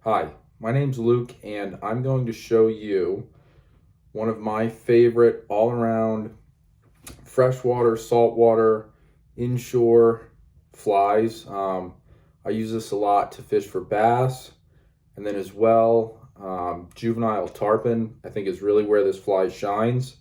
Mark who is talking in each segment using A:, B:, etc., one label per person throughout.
A: Hi, my name's Luke and I'm going to show you one of my favorite all-around freshwater, saltwater, inshore flies. I use this a lot to fish for bass, and then as well, juvenile tarpon I think is really where this fly shines.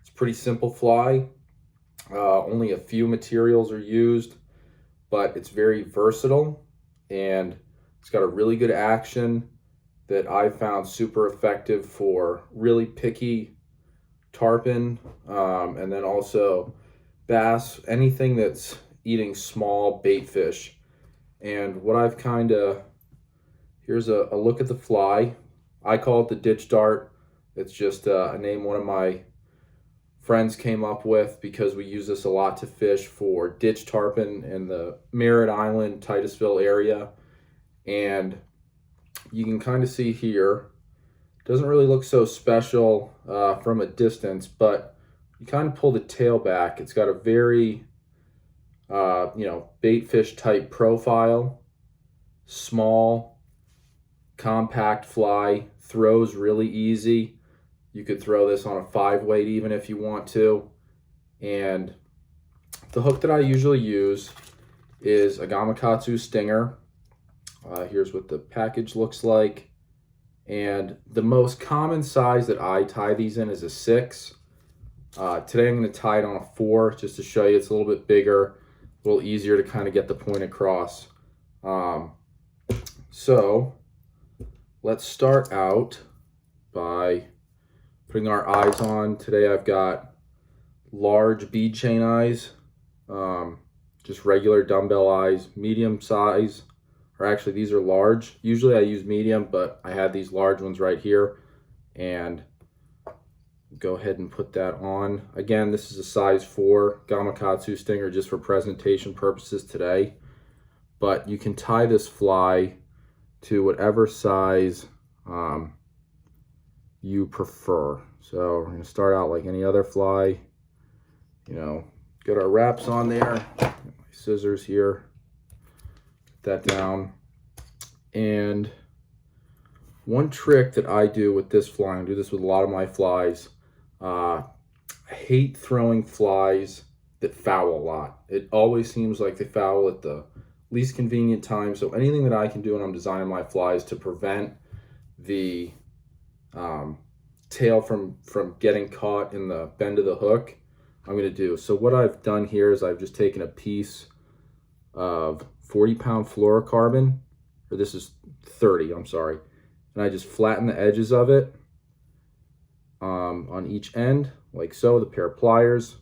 A: It's a pretty simple fly. Only a few materials are used, but it's very versatile and it's got a really good action that I found super effective for really picky tarpon, and then also bass, anything that's eating small bait fish. And what I've here's a look at the fly. I call it the ditch dart. It's just a name one of my friends came up with because we use this a lot to fish for ditch tarpon in the Merritt Island, Titusville area. And you can kind of see here, doesn't really look so special from a distance, but you kind of pull the tail back. It's got a very, bait fish type profile, small, compact fly, throws really easy. You could throw this on a 5-weight even if you want to. And the hook that I usually use is a Gamakatsu Stinger. Here's what the package looks like. And the most common size that I tie these in is a 6. Today I'm going to tie it on a 4 just to show you it's a little bit bigger, a little easier to kind of get the point across. So let's start out by putting our eyes on. Today I've got large bead chain eyes, just regular dumbbell eyes, medium size. Or actually, these are large. Usually I use medium, but I had these large ones right here. And go ahead and put that on. Again, this is a size 4 Gamakatsu Stinger just for presentation purposes today. But you can tie this fly to whatever size you prefer. So we're going to start out like any other fly. Get our wraps on there. Get my scissors here. That down. And one trick that I do with this fly, I do this with a lot of my flies, I hate throwing flies that foul a lot. It always seems like they foul at the least convenient time. So anything that I can do when I'm designing my flies to prevent the tail from getting caught in the bend of the hook, I'm going to do. So what I've done here is I've just taken a piece of 40-pound fluorocarbon, or this is 30, I'm sorry, and I just flatten the edges of it on each end, like so, with a pair of pliers,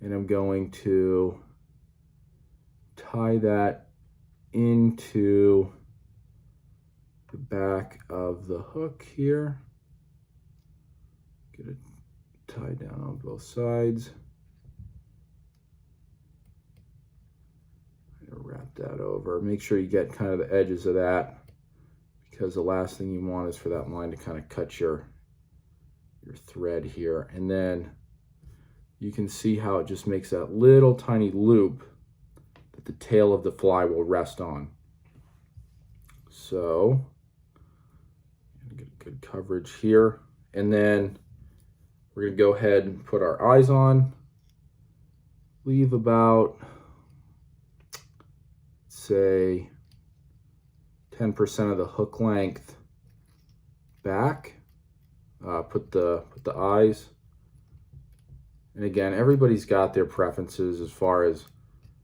A: and I'm going to tie that into the back of the hook here. Get it tied down on both sides. Wrap that over. Make sure you get kind of the edges of that, because the last thing you want is for that line to kind of cut your thread here. And then you can see how it just makes that little tiny loop that the tail of the fly will rest on. So get a good coverage here. And then we're going to go ahead and put our eyes on. Leave about, say, 10% of the hook length back. Put the eyes, and again, everybody's got their preferences as far as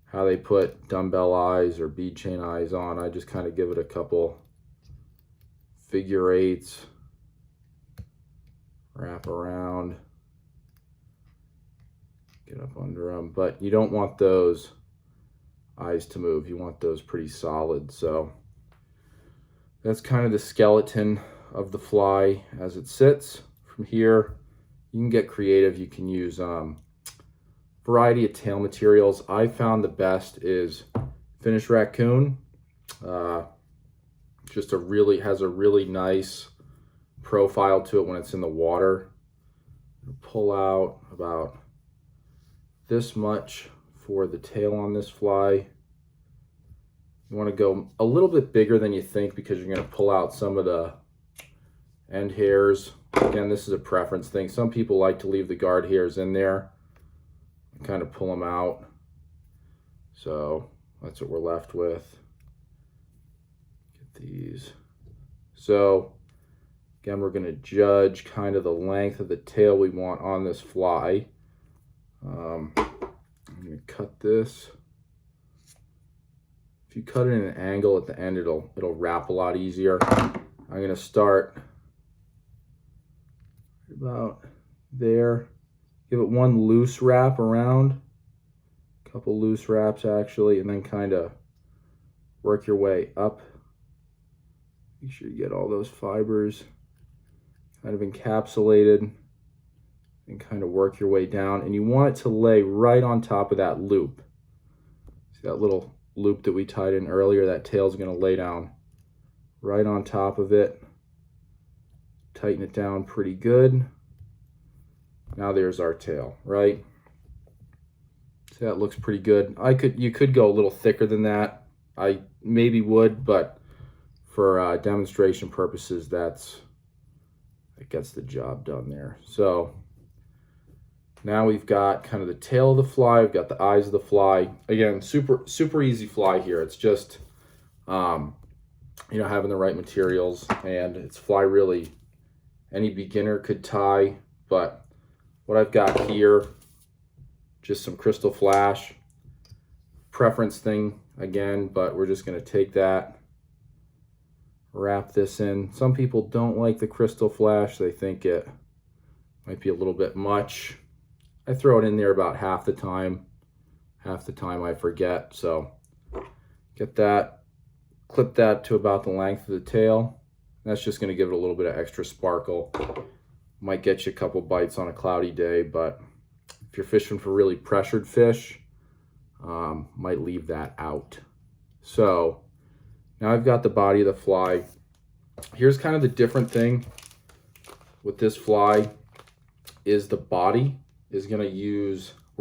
A: how they put dumbbell eyes or bead chain eyes on. I just kind of give it a couple figure eights, wrap around, get up under them, but you don't want those eyes to move. You want those pretty solid. So that's kind of the skeleton of the fly as it sits. From here, you can get creative. You can use variety of tail materials. I found the best is finished raccoon. Just has a really nice profile to it when it's in the water. Pull out about this much for the tail on this fly. You want to go a little bit bigger than you think because you're going to pull out some of the end hairs. Again, this is a preference thing. Some people like to leave the guard hairs in there and kind of pull them out. So that's what we're left with. Get these. So again, we're going to judge kind of the length of the tail we want on this fly. I'm going to cut this. If you cut it in an angle at the end, it'll wrap a lot easier. I'm going to start about there. Give it one loose wrap around, a couple loose wraps actually, and then kind of work your way up. Make sure you get all those fibers kind of encapsulated and kind of work your way down. And you want it to lay right on top of that loop. See that little loop that we tied in earlier? That tail's going to lay down right on top of it. Tighten it down pretty good. Now there's our tail, right? See, that looks pretty good. You could go a little thicker than that. I maybe would, but for demonstration purposes, that gets the job done there. So now we've got kind of the tail of the fly, we've got the eyes of the fly. Again, super easy fly here. It's just having the right materials, and it's fly really any beginner could tie. But what I've got here, just some crystal flash, preference thing again, but we're just going to take that, wrap this in. Some people don't like the crystal flash. They think it might be a little bit much. I throw it in there about half the time. Half the time I forget. So get that, clip that to about the length of the tail. That's just going to give it a little bit of extra sparkle. Might get you a couple bites on a cloudy day, but if you're fishing for really pressured fish, might leave that out. So now I've got the body of the fly. Here's kind of the different thing with this fly is the body is we're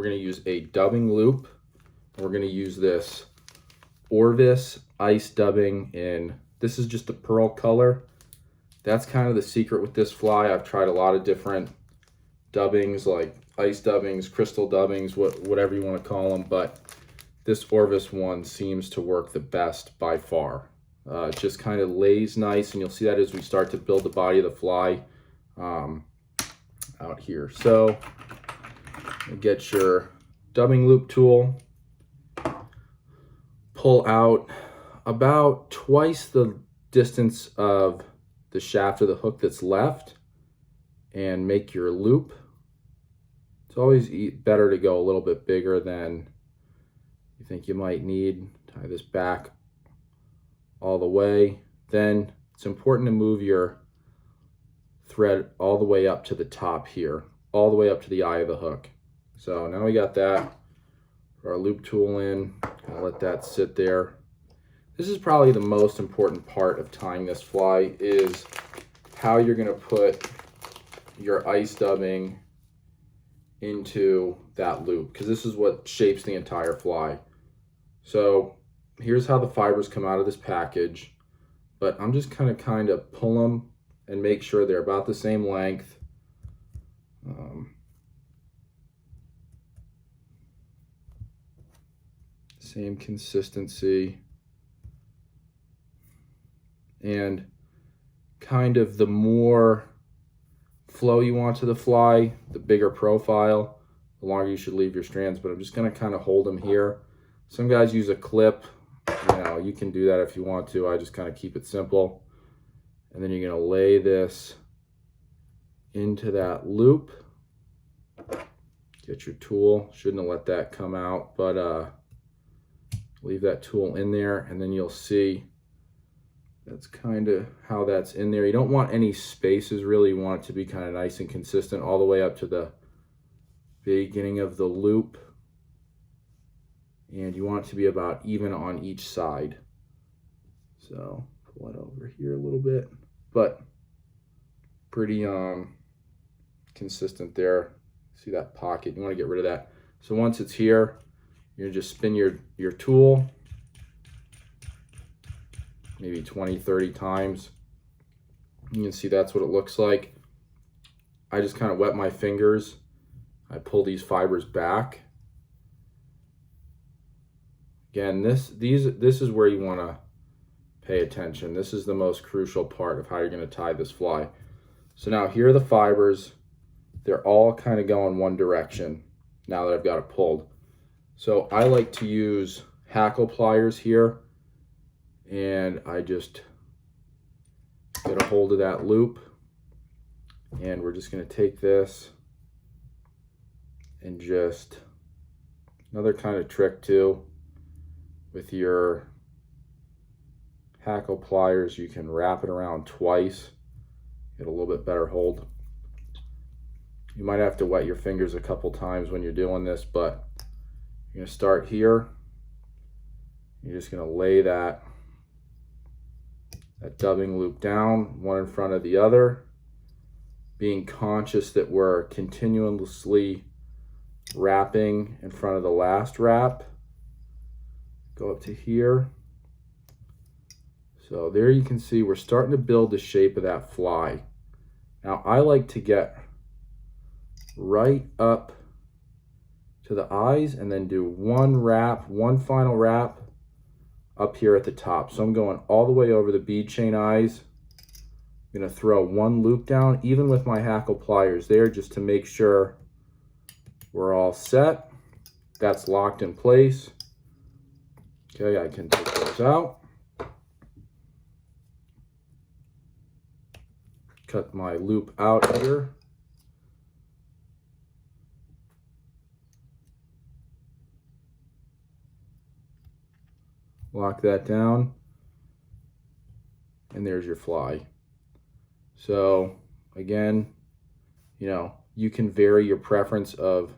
A: going to use a dubbing loop. We're going to use this Orvis ice dubbing in, this is just a pearl color. That's kind of the secret with this fly. I've tried a lot of different dubbings, like ice dubbings, crystal dubbings, whatever you want to call them, but this Orvis one seems to work the best by far. It just kind of lays nice, and you'll see that as we start to build the body of the fly out here. So get your dubbing loop tool, pull out about twice the distance of the shaft of the hook that's left, and make your loop. It's always better to go a little bit bigger than you think you might need. Tie this back all the way. Then it's important to move your thread all the way up to the top here, all the way up to the eye of the hook. So now we got that. Put our loop tool in, kind of let that sit there. This is probably the most important part of tying this fly, is how you're going to put your ice dubbing into that loop, because this is what shapes the entire fly. So here's how the fibers come out of this package, but I'm just kind of pull them and make sure they're about the same length. Same consistency. And kind of the more flow you want to the fly, the bigger profile, the longer you should leave your strands. But I'm just going to kind of hold them here. Some guys use a clip. You can do that if you want to. I just kind of keep it simple. And then you're going to lay this into that loop. Get your tool. Shouldn't have let that come out, but leave that tool in there, and then you'll see that's kind of how that's in there. You don't want any spaces really. You want it to be kind of nice and consistent all the way up to the beginning of the loop. And you want it to be about even on each side. So pull it over here a little bit, but pretty consistent there. See that pocket? You want to get rid of that. So once it's here, you're gonna just spin your tool, maybe 20, 30 times. You can see that's what it looks like. I just kind of wet my fingers. I pull these fibers back. Again, this is where you want to pay attention. This is the most crucial part of how you're going to tie this fly. So now here are the fibers. They're all kind of going one direction now that I've got it pulled. So I like to use hackle pliers here, and I just get a hold of that loop, and we're just going to take this and just, another kind of trick too, with your hackle pliers, you can wrap it around twice, get a little bit better hold. You might have to wet your fingers a couple times when you're doing this, but you're going to start here. You're just going to lay that dubbing loop down, one in front of the other, being conscious that we're continuously wrapping in front of the last wrap. Go up to here. So there you can see we're starting to build the shape of that fly. Now I like to get right up to the eyes and then do one wrap, one final wrap up here at the top. So I'm going all the way over the bead chain eyes. I'm going to throw one loop down, even with my hackle pliers there, just to make sure we're all set. That's locked in place. Okay, I can take those out. Cut my loop out here. Lock that down. And there's your fly. So again, you know, you can vary your preference of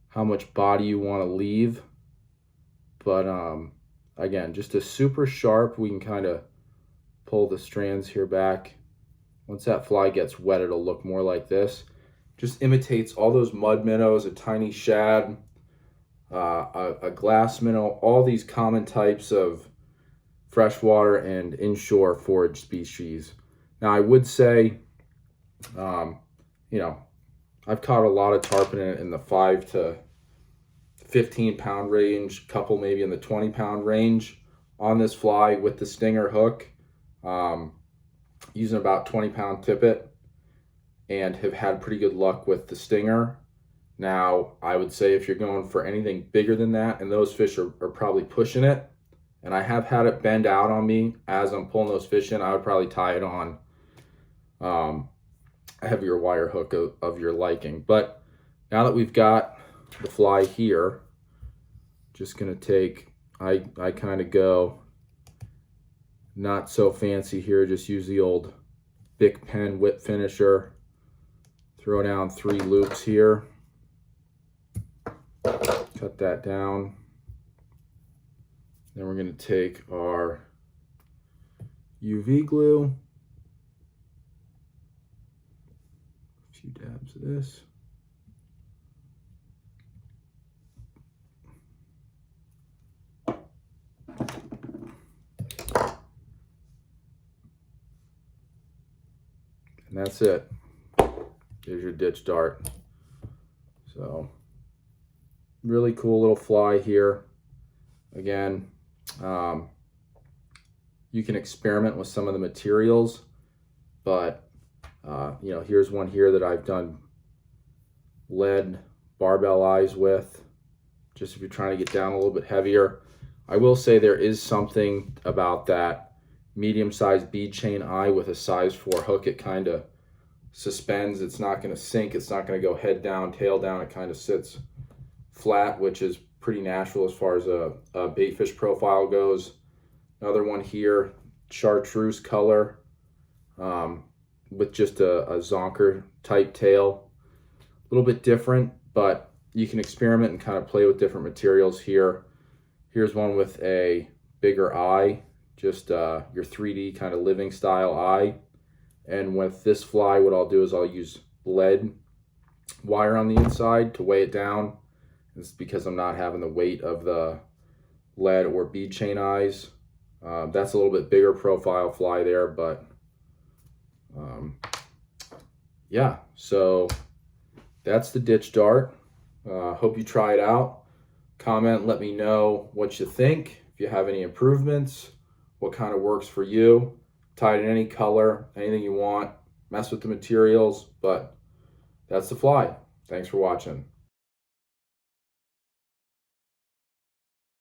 A: how much body you want to leave. But again, just a super sharp, we can kind of pull the strands here back. Once that fly gets wet, it'll look more like this. Just imitates all those mud minnows, a tiny shad, a glass minnow, all these common types of freshwater and inshore forage species. Now I would say, you know, I've caught a lot of tarpon in the 5 to 15 pound range, couple maybe in the 20 pound range on this fly with the stinger hook, using about 20 pound tippet, and have had pretty good luck with the stinger. Now I would say if you're going for anything bigger than that, and those fish are probably pushing it, and I have had it bend out on me as I'm pulling those fish in, I would probably tie it on a heavier wire hook of your liking. But now that we've got the fly here, just gonna take, I kind of go not so fancy here, just use the old Bic pen whip finisher, throw down 3 loops here, cut that down. Then we're gonna take our UV glue, a few dabs of this. And that's it. There's your ditch dart. So really cool little fly here. Again, you can experiment with some of the materials, but you know, here's one here that I've done lead barbell eyes with, just if you're trying to get down a little bit heavier. I will say there is something about that medium-sized bead chain eye with a size 4 hook. It kind of suspends. It's not going to sink. It's not going to go head down, tail down. It kind of sits flat, which is pretty natural as far as a bait fish profile goes. Another one here, chartreuse color, with just a zonker type tail. A little bit different, but you can experiment and kind of play with different materials here. Here's one with a bigger eye, just your 3D kind of living style eye. And with this fly, what I'll do is I'll use lead wire on the inside to weigh it down. It's because I'm not having the weight of the lead or bead chain eyes. That's a little bit bigger profile fly there, but yeah, so that's the ditch dart. Hope you try it out. Comment, let me know what you think. If you have any improvements, what kind of works for you. Tie it in any color, anything you want. Mess with the materials, but that's the fly. Thanks for watching.